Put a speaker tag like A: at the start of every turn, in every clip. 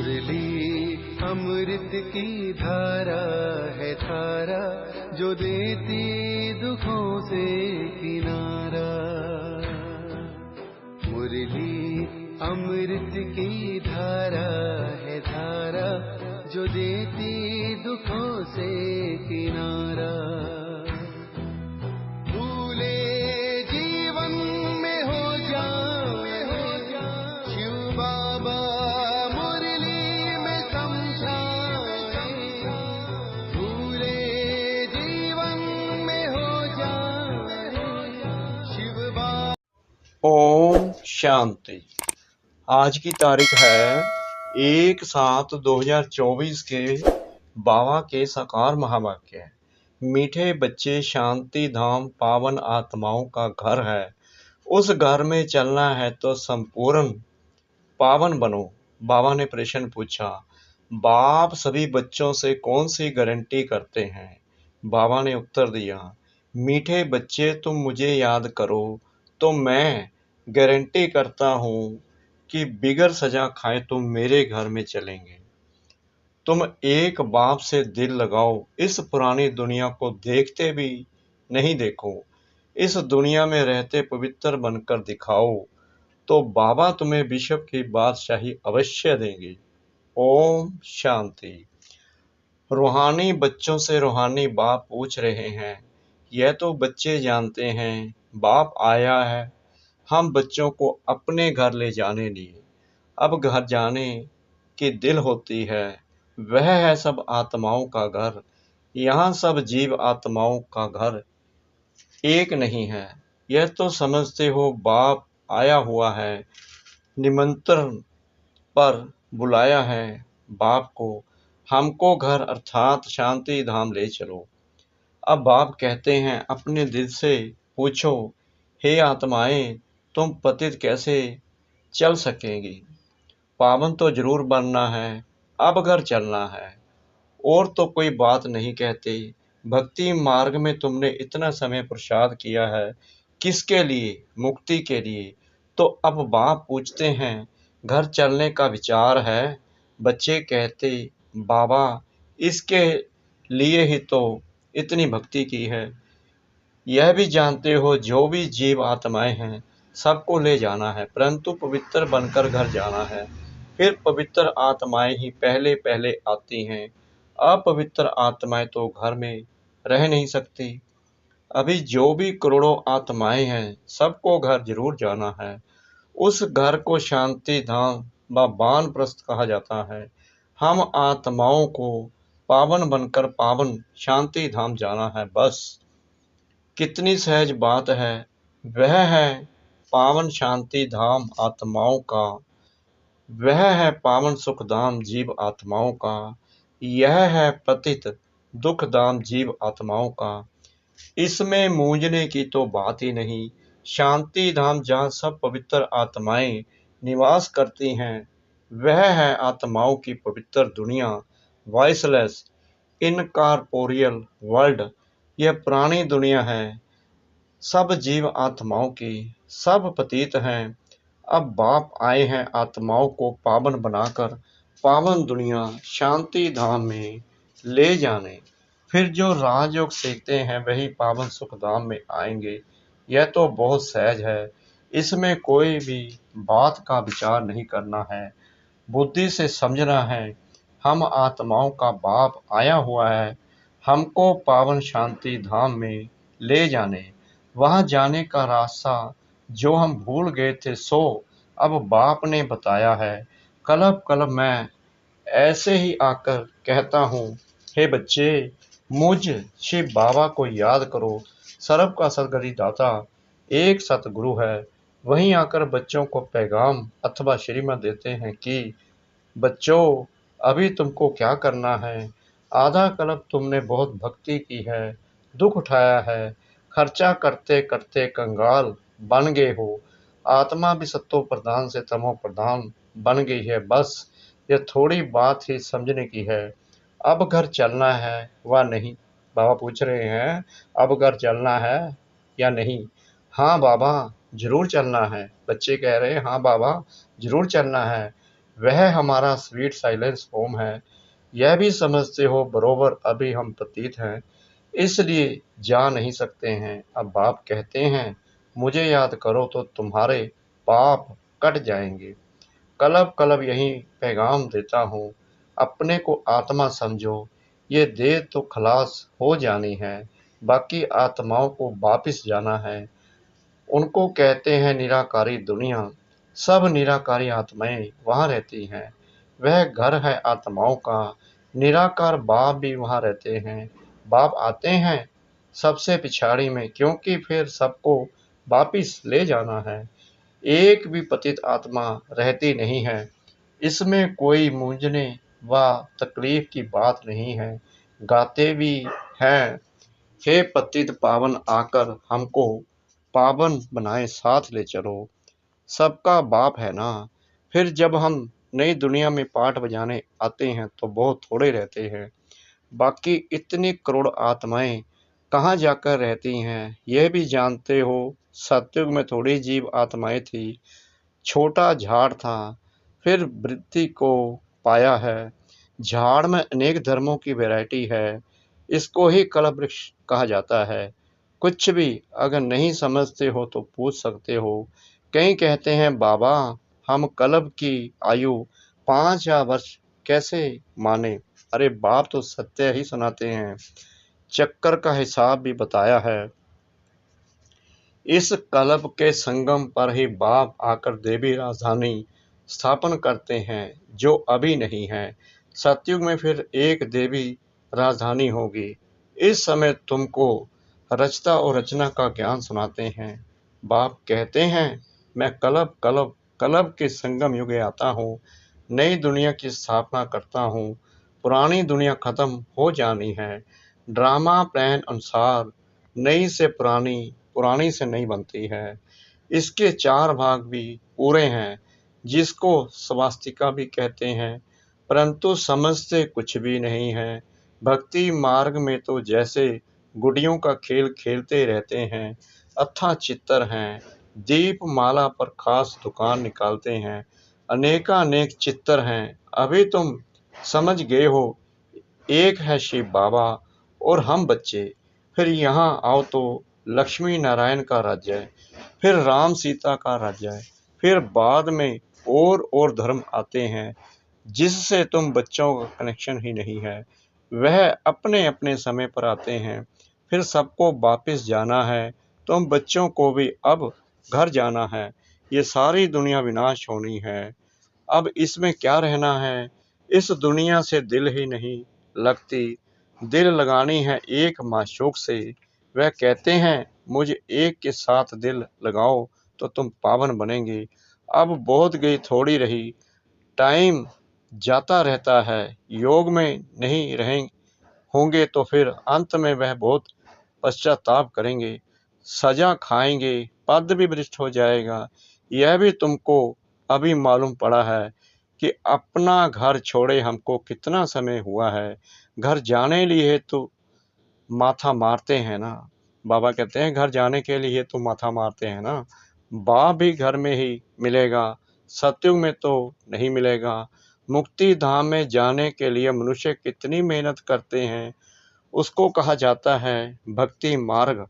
A: मुरली अमृत की धारा है धारा, जो देती दुखों से किनारा। मुरली अमृत की धारा है धारा, जो देती दुखों से किनारा। भूले जीवन में हो जाए शिव बाबा मुरली में समझाए। भूले जीवन में हो जाए शिव बाबा।
B: ओम शांति। आज की तारीख है 1/7/2024 के बाबा के साकार महावाक्य। मीठे बच्चे शांति धाम पावन आत्माओं का घर है। उस घर में चलना है तो संपूर्ण पावन बनो। बाबा ने प्रश्न पूछा, बाप सभी बच्चों से कौन सी गारंटी करते हैं? बाबा ने उत्तर दिया, मीठे बच्चे तुम मुझे याद करो तो मैं गारंटी करता हूँ कि बिगर सजा खाए तुम मेरे घर में चलेंगे। तुम एक बाप से दिल लगाओ, इस पुरानी दुनिया को देखते भी नहीं देखो, इस दुनिया में रहते पवित्र बनकर दिखाओ, तो बाबा तुम्हें विश्व की बादशाही अवश्य देंगे। ओम शांति। रूहानी बच्चों से रूहानी बाप पूछ रहे हैं, यह तो बच्चे जानते हैं बाप आया है, हम बच्चों को अपने घर ले जाने लिए। अब घर जाने की दिल होती है, वह है सब आत्माओं का घर। यहाँ सब जीव आत्माओं का घर एक नहीं है। यह तो समझते हो बाप आया हुआ है, निमंत्रण पर बुलाया है बाप को, हमको घर अर्थात शांति धाम ले चलो। अब बाप कहते हैं, अपने दिल से पूछो, हे आत्माएं, तुम पतित कैसे चल सकेंगी? पावन तो जरूर बनना है, अब घर चलना है। और तो कोई बात नहीं कहते। भक्ति मार्ग में तुमने इतना समय प्रसाद किया है, किसके लिए? मुक्ति के लिए। तो अब बाप पूछते हैं, घर चलने का विचार है? बच्चे कहते, बाबा इसके लिए ही तो इतनी भक्ति की है। यह भी जानते हो जो भी जीव आत्माएं हैं सबको ले जाना है, परंतु पवित्र बनकर घर जाना है। फिर पवित्र आत्माएं ही पहले पहले आती हैं। अपवित्र आत्माएं तो घर में रह नहीं सकती। अभी जो भी करोड़ों आत्माएं हैं सबको घर जरूर जाना है। उस घर को शांति धाम व वानप्रस्थ कहा जाता है। हम आत्माओं को पावन बनकर पावन शांति धाम जाना है। बस कितनी सहज बात है। वह है पावन शांति धाम आत्माओं का, वह है पावन सुख धाम जीव आत्माओं का, यह है पतित दुख धाम जीव आत्माओं का। इसमें मूंझने की तो बात ही नहीं। शांति धाम जहाँ सब पवित्र आत्माएं निवास करती हैं, वह है आत्माओं की पवित्र दुनिया, वॉइसलेस इनकॉर्पोरियल वर्ल्ड। यह पुरानी दुनिया है सब जीव आत्माओं की, सब पतित हैं। अब बाप आए हैं आत्माओं को पावन बनाकर पावन दुनिया शांति धाम में ले जाने। फिर जो राजयोग सीखते हैं वही पावन सुख धाम में आएंगे। यह तो बहुत सहज है, इसमें कोई भी बात का विचार नहीं करना है, बुद्धि से समझना है। हम आत्माओं का बाप आया हुआ है, हमको पावन शांति धाम में ले जाने। वहां जाने का रास्ता जो हम भूल गए थे सो अब बाप ने बताया है। कलब कलब मैं ऐसे ही आकर कहता हूँ, हे बच्चे मुझ शिव बाबा को याद करो। सर्व का सदगति दाता एक सतगुरु है। वहीं आकर बच्चों को पैगाम अथवा श्रीमत देते हैं कि बच्चों अभी तुमको क्या करना है। आधा कल्प तुमने बहुत भक्ति की है, दुख उठाया है, खर्चा करते करते कंगाल बन गए हो। आत्मा भी सत्तो प्रधान से तमो प्रधान बन गई है। बस यह थोड़ी बात ही समझने की है। अब घर चलना है व नहीं? बाबा पूछ रहे हैं, अब घर चलना है या नहीं? हाँ बाबा जरूर चलना है। बच्चे कह रहे हैं, हाँ बाबा जरूर चलना है। वह हमारा स्वीट साइलेंस होम है। यह भी समझते हो बरोबर अभी हम पतित हैं, इसलिए जा नहीं सकते हैं। अब बाप कहते हैं मुझे याद करो तो तुम्हारे पाप कट जाएंगे। कलब कलब यही पैगाम देता हूँ, अपने को आत्मा समझो। ये देह तो खलास हो जानी है, बाकी आत्माओं को वापिस जाना है। उनको कहते हैं निराकारी दुनिया। सब निराकारी आत्माएं वहाँ रहती हैं। वह घर है आत्माओं का। निराकार बाप भी वहाँ रहते हैं। बाप आते हैं सबसे पिछाड़ी में, क्योंकि फिर सबको वापिस ले जाना है। एक भी पतित आत्मा रहती नहीं है। इसमें कोई मूंझने व तकलीफ की बात नहीं है। गाते भी हैं, हे पतित पावन आकर हमको पावन बनाए साथ ले चलो। सबका बाप है ना। फिर जब हम नई दुनिया में पाठ बजाने आते हैं तो बहुत थोड़े रहते हैं। बाकी इतनी करोड़ आत्माएं कहाँ जाकर रहती हैं, यह भी जानते हो। सतयुग में थोड़ी जीव आत्माएं थी, छोटा झाड़ था, फिर वृद्धि को पाया है। झाड़ में अनेक धर्मों की वैरायटी है, इसको ही कल्प वृक्ष कहा जाता है। कुछ भी अगर नहीं समझते हो तो पूछ सकते हो। कई कहते हैं बाबा हम कल्प की आयु 5,000 वर्ष कैसे माने। अरे बाप तो सत्य ही सुनाते हैं, चक्कर का हिसाब भी बताया है। इस कल्प के संगम पर ही बाप आकर देवी राजधानी स्थापन करते हैं, जो अभी नहीं है। सतयुग में फिर एक देवी राजधानी होगी। इस समय तुमको रचता और रचना का ज्ञान सुनाते हैं। बाप कहते हैं मैं कल्प कल्प कल्प के संगम युग आता हूँ, नई दुनिया की स्थापना करता हूँ। पुरानी दुनिया खत्म हो जानी है। ड्रामा प्लान अनुसार नई से पुरानी, पुरानी से नई बनती है। इसके 4 भाग भी पूरे हैं, जिसको स्वास्तिका भी कहते हैं, परंतु समझते कुछ भी नहीं है। भक्ति मार्ग में तो जैसे गुड़ियों का खेल खेलते रहते हैं। अथाह चित्तर हैं, दीप माला पर खास दुकान निकालते हैं। अनेकानेक चित्तर हैं, अभी तुम समझ गए हो। एक है शिव बाबा और हम बच्चे। फिर यहाँ आओ तो लक्ष्मी नारायण का राज्य है, फिर राम सीता का राज्य है, फिर बाद में और धर्म आते हैं, जिससे तुम बच्चों का कनेक्शन ही नहीं है। वह अपने अपने समय पर आते हैं, फिर सबको वापस जाना है। तुम बच्चों को भी अब घर जाना है। ये सारी दुनिया विनाश होनी है। अब इसमें क्या रहना है। इस दुनिया से दिल ही नहीं लगती, दिल लगानी है एक माशूक से। वह कहते हैं मुझे एक के साथ दिल लगाओ तो तुम पावन बनेंगे। अब बहुत गई थोड़ी रही, टाइम जाता रहता है। योग में नहीं रहें होंगे तो फिर अंत में वह बहुत पश्चाताप करेंगे, सजा खाएंगे, पद भी भ्रष्ट हो जाएगा। यह भी तुमको अभी मालूम पड़ा है कि अपना घर छोड़े हमको कितना समय हुआ है। घर जाने लिए तो माथा मारते हैं ना। बाबा कहते हैं घर जाने के लिए तो माथा मारते हैं ना। बाप भी घर में ही मिलेगा, सतयुग में तो नहीं मिलेगा। मुक्ति धाम में जाने के लिए मनुष्य कितनी मेहनत करते हैं, उसको कहा जाता है भक्ति मार्ग।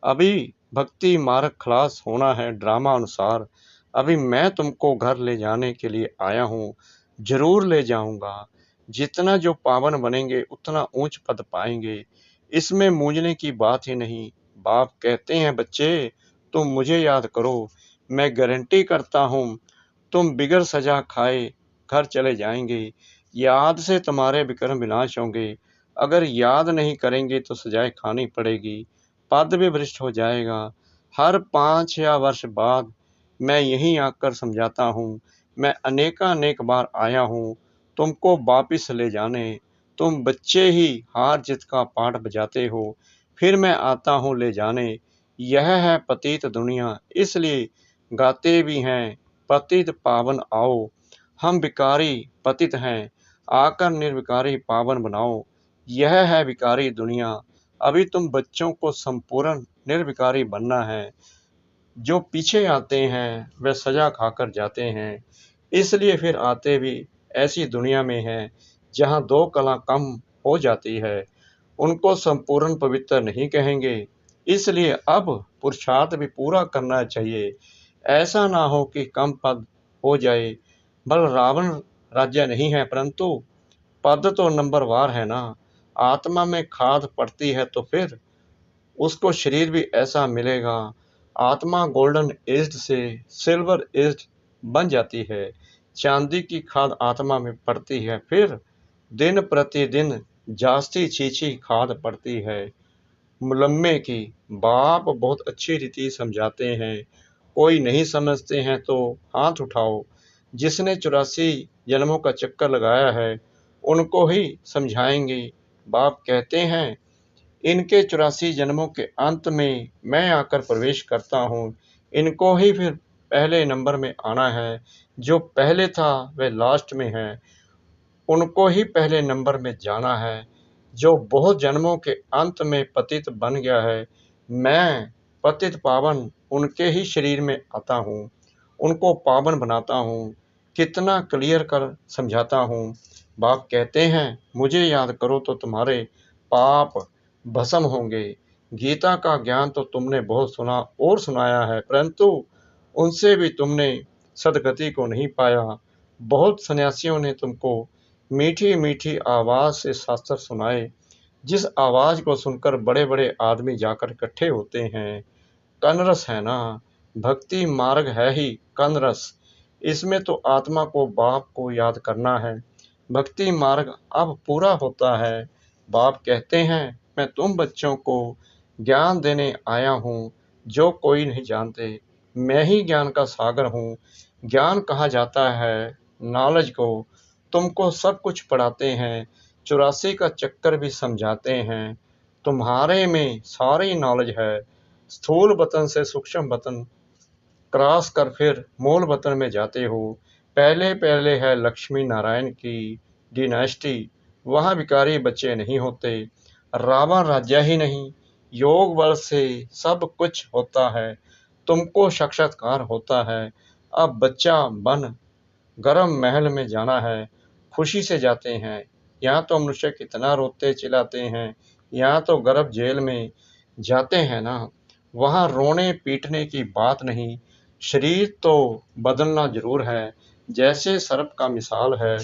B: अभी भक्ति मार्ग खलास होना है ड्रामा अनुसार। अभी मैं तुमको घर ले जाने के लिए आया हूँ, जरूर ले जाऊंगा। जितना जो पावन बनेंगे उतना ऊंच पद पाएंगे, इसमें मूंझने की बात ही नहीं। बाप कहते हैं बच्चे तुम मुझे याद करो, मैं गारंटी करता हूँ तुम बिगर सजा खाए घर चले जाएंगे। याद से तुम्हारे विक्रम विनाश होंगे। अगर याद नहीं करेंगे तो सजाएं खानी पड़ेगी, पद भी भ्रष्ट हो जाएगा। हर 5 वर्ष बाद मैं यहीं आकर समझाता हूँ। मैं अनेकानेक बार आया हूँ तुमको वापिस ले जाने। तुम बच्चे ही हार जीत का पाठ बजाते हो, फिर मैं आता हूँ ले जाने। यह है पतित दुनिया, इसलिए गाते भी हैं पतित पावन आओ। हम विकारी पतित हैं, आकर निर्विकारी पावन बनाओ। यह है विकारी दुनिया। अभी तुम बच्चों को संपूर्ण निर्विकारी बनना है। जो पीछे आते हैं वे सजा खाकर जाते हैं। इसलिए फिर आते भी ऐसी दुनिया में हैं जहाँ दो कला कम हो जाती है, उनको संपूर्ण पवित्र नहीं कहेंगे। इसलिए अब पुरुषार्थ भी पूरा करना चाहिए। ऐसा ना हो कि कम पद हो जाए। बल रावण राज्य नहीं है, परंतु पद तो नंबरवार है ना। आत्मा में खाद पड़ती है तो फिर उसको शरीर भी ऐसा मिलेगा। आत्मा गोल्डन एज्ड से सिल्वर एज्ड बन जाती है। चांदी की खाद आत्मा में पड़ती है, फिर दिन प्रतिदिन जास्ती छीछी खाद पड़ती है मुलम्मे की। बाप बहुत अच्छी रीति समझाते हैं। कोई नहीं समझते हैं तो हाथ उठाओ। जिसने 84 जन्मों का चक्कर लगाया है उनको ही समझाएंगे। बाप कहते हैं इनके 84 जन्मों के अंत में मैं आकर प्रवेश करता हूँ। इनको ही फिर पहले नंबर में आना है। जो पहले था वह लास्ट में है, उनको ही पहले नंबर में जाना है। जो बहुत जन्मों के अंत में पतित बन गया है, मैं पतित पावन उनके ही शरीर में आता हूँ, उनको पावन बनाता हूँ। कितना क्लियर कर समझाता हूँ। बाप कहते हैं मुझे याद करो तो तुम्हारे पाप भस्म होंगे। गीता का ज्ञान तो तुमने बहुत सुना और सुनाया है, परंतु उनसे भी तुमने सदगति को नहीं पाया। बहुत सन्यासियों ने तुमको मीठी मीठी आवाज से शास्त्र सुनाए, जिस आवाज को सुनकर बड़े बड़े आदमी जाकर इकट्ठे होते हैं। कनरस है ना, भक्ति मार्ग है ही कनरस। इसमें तो आत्मा को बाप को याद करना है। भक्ति मार्ग अब पूरा होता है। बाप कहते हैं मैं तुम बच्चों को ज्ञान देने आया हूँ जो कोई नहीं जानते। मैं ही ज्ञान का सागर हूँ। ज्ञान कहा जाता है नॉलेज को। तुमको सब कुछ पढ़ाते हैं, 84 का चक्कर भी समझाते हैं। तुम्हारे में सारी नॉलेज है। स्थूल वतन से सूक्ष्म वतन क्रॉस कर फिर मूल वतन में जाते हो। पहले पहले है लक्ष्मी नारायण की डिनेस्टी। वहाँ भिखारी बच्चे नहीं होते। रावण राज्य ही नहीं, योग बल से सब कुछ होता है। तुमको साक्षात्कार होता है। अब बच्चा बन गर्म महल में जाना है। खुशी से जाते हैं। यहाँ तो मनुष्य कितना रोते चिल्लाते हैं। यहाँ तो गर्भ जेल में जाते हैं ना। वहाँ रोने पीटने की बात नहीं। शरीर तो बदलना जरूर है, जैसे सर्प का मिसाल है।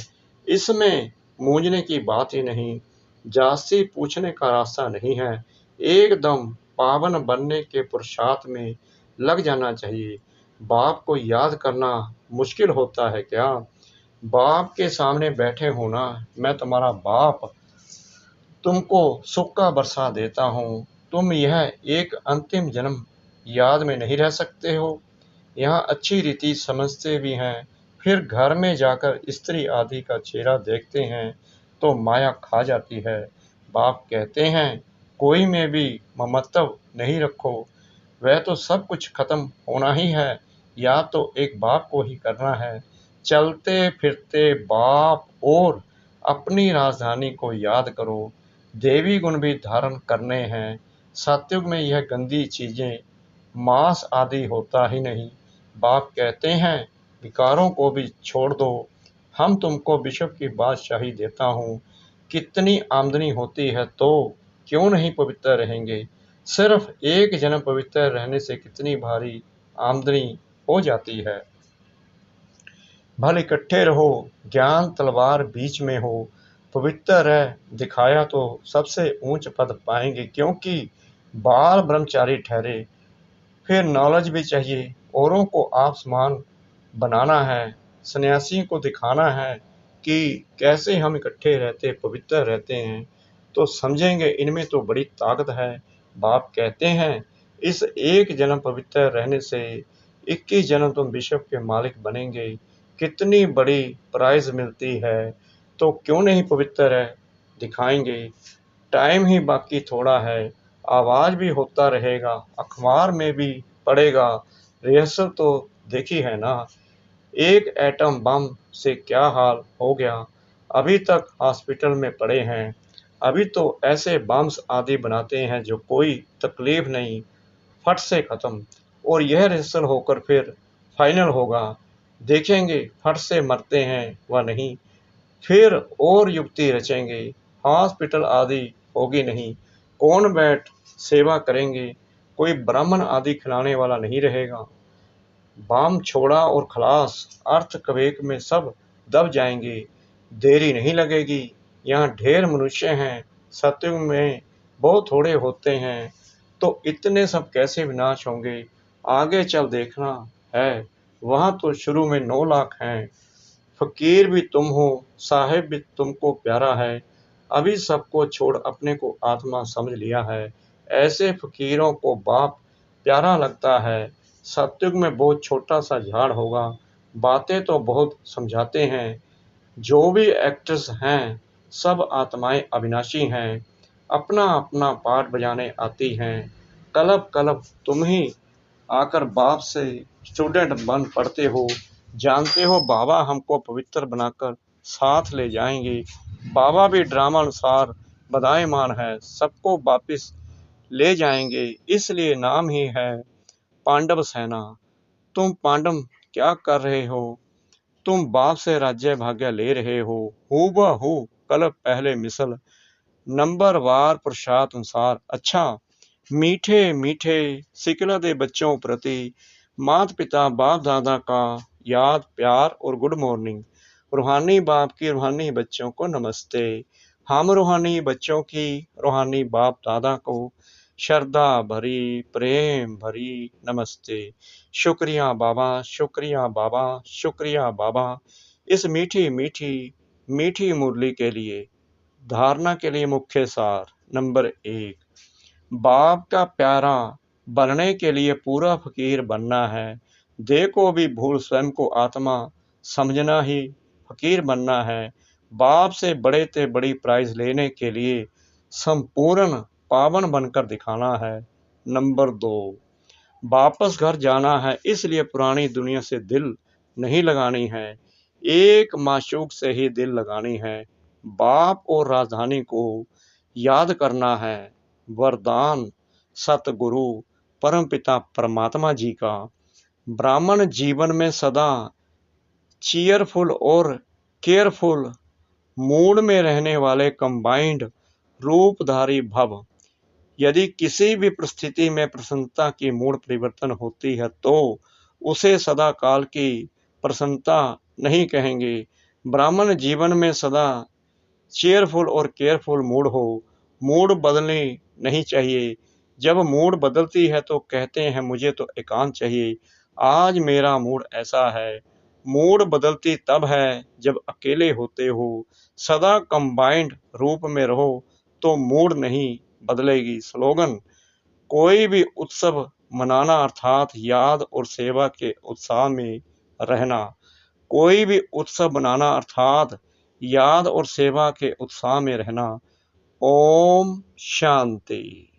B: इसमें मूंझने की बात ही नहीं। जास्ती पूछने का रास्ता नहीं है। एकदम पावन बनने के पुरुषार्थ में लग जाना चाहिए। बाप को याद करना मुश्किल होता है क्या? बाप के सामने बैठे हो ना, मैं तुम्हारा बाप तुमको सुख का बरसा देता हूँ। तुम यह एक अंतिम जन्म याद में नहीं रह सकते हो। यहाँ अच्छी रीति समझते भी हैं, फिर घर में जाकर स्त्री आदि का चेहरा देखते हैं तो माया खा जाती है। बाप कहते हैं कोई में भी ममत्व नहीं रखो। वह तो सब कुछ खत्म होना ही है, या तो एक बाप को ही करना है। चलते फिरते बाप और अपनी राजधानी को याद करो। देवी गुण भी धारण करने हैं। सतयुग में यह गंदी चीजें मांस आदि होता ही नहीं। बाप कहते हैं विकारों को भी छोड़ दो। हम तुमको विश्व की बादशाही देता हूँ। कितनी आमदनी होती है तो क्यों नहीं पवित्र रहेंगे। सिर्फ एक जन्म पवित्र रहने से कितनी भारी आमदनी हो जाती है। भले इकट्ठे रहो, ज्ञान तलवार बीच में हो। पवित्र रह दिखाया तो सबसे ऊंच पद पाएंगे, क्योंकि बाल ब्रह्मचारी ठहरे। फिर नॉलेज भी चाहिए। औरों को आप समान बनाना है। सन्यासी को दिखाना है कि कैसे हम इकट्ठे रहते पवित्र रहते हैं, तो समझेंगे इनमें तो बड़ी ताकत है। बाप कहते हैं इस एक जन्म पवित्र रहने से 21 जन्म तुम विश्व के मालिक बनेंगे। कितनी बड़ी प्राइज मिलती है, तो क्यों नहीं पवित्र रह दिखाएंगे। टाइम ही बाकी थोड़ा है। आवाज भी होता रहेगा, अखबार में भी पड़ेगा। रिहर्सल तो देखी है ना। एक एटम बम से क्या हाल हो गया। अभी तक हॉस्पिटल में पड़े हैं। अभी तो ऐसे बम्स आदि बनाते हैं जो कोई तकलीफ नहीं, फट से खत्म। और यह रिहर्सल होकर फिर फाइनल होगा। देखेंगे फट से मरते हैं व नहीं, फिर और युक्ति रचेंगे, हॉस्पिटल आदि होगी नहीं, कौन बैठ सेवा करेंगे, कोई ब्राह्मण आदि खिलाने वाला नहीं रहेगा। बाम छोड़ा और खलास, अर्थ कवेक में सब दब जाएंगे, देरी नहीं लगेगी। यहाँ ढेर मनुष्य हैं, सतयुग में बहुत थोड़े होते हैं, तो इतने सब कैसे विनाश होंगे, आगे चल देखना है। वहाँ तो शुरू में 9 लाख हैं, फकीर भी तुम हो, साहेब भी तुमको प्यारा है, अभी सबको छोड़ अपने को आत्मा समझ लिया है। ऐसे फकीरों को बाप प्यारा लगता है। सतयुग में बहुत छोटा सा झाड़ होगा, बातें तो बहुत समझाते हैं, जो भी एक्टर्स हैं सब आत्माएं अविनाशी हैं, अपना अपना पार्ट बजाने आती हैं। कलब कलब तुम ही आकर बाप से स्टूडेंट बन पढ़ते हो, जानते हो बाबा हमको पवित्र बनाकर साथ ले जाएंगे। बाबा भी ड्रामा अनुसार बधाईमान है, सबको वापिस ले जाएंगे, इसलिए नाम ही है पांडव सेना। तुम पांडव क्या कर रहे हो, तुम बाप से राज्य भाग्य ले रहे हो, हूबहू कल पहले मिसल, नंबर वार प्रसाद अनुसार। अच्छा मीठे मीठे सिकला दे बच्चों प्रति माता पिता बाप दादा का याद प्यार और गुड मॉर्निंग। रूहानी बाप की रूहानी बच्चों को नमस्ते। हम रूहानी बच्चों की रूहानी बाप दादा को श्रद्धा भरी प्रेम भरी नमस्ते। शुक्रिया बाबा, शुक्रिया बाबा, शुक्रिया बाबा, इस मीठी मीठी मीठी मुरली के लिए। धारणा के लिए मुख्य सार नंबर 1, बाप का प्यारा बनने के लिए पूरा फकीर बनना है। देह को भी भूल स्वयं को आत्मा समझना ही फकीर बनना है। बाप से बड़े से बड़ी प्राइज लेने के लिए संपूर्ण पावन बनकर दिखाना है। नंबर 2, वापस घर जाना है, इसलिए पुरानी दुनिया से दिल नहीं लगानी है, एक माशूक से ही दिल लगानी है। बाप और राजधानी को याद करना है। वरदान सतगुरु परमपिता परमात्मा जी का। ब्राह्मण जीवन में सदा चीयरफुल और केयरफुल मूड में रहने वाले कंबाइंड रूपधारी भव। यदि किसी भी परिस्थिति में प्रसन्नता की मूड परिवर्तन होती है तो उसे सदा काल की प्रसन्नता नहीं कहेंगे। ब्राह्मण जीवन में सदा चेयरफुल और केयरफुल मूड हो, मूड बदलनी नहीं चाहिए। जब मूड बदलती है तो कहते हैं मुझे तो एकांत चाहिए, आज मेरा मूड ऐसा है। मूड बदलती तब है जब अकेले होते हो। सदा कंबाइंड रूप में रहो तो मूड नहीं बदलेगी। स्लोगन, कोई भी उत्सव मनाना अर्थात याद और सेवा के उत्साह में रहना। कोई भी उत्सव मनाना अर्थात याद और सेवा के उत्साह में रहना। ओम शांति।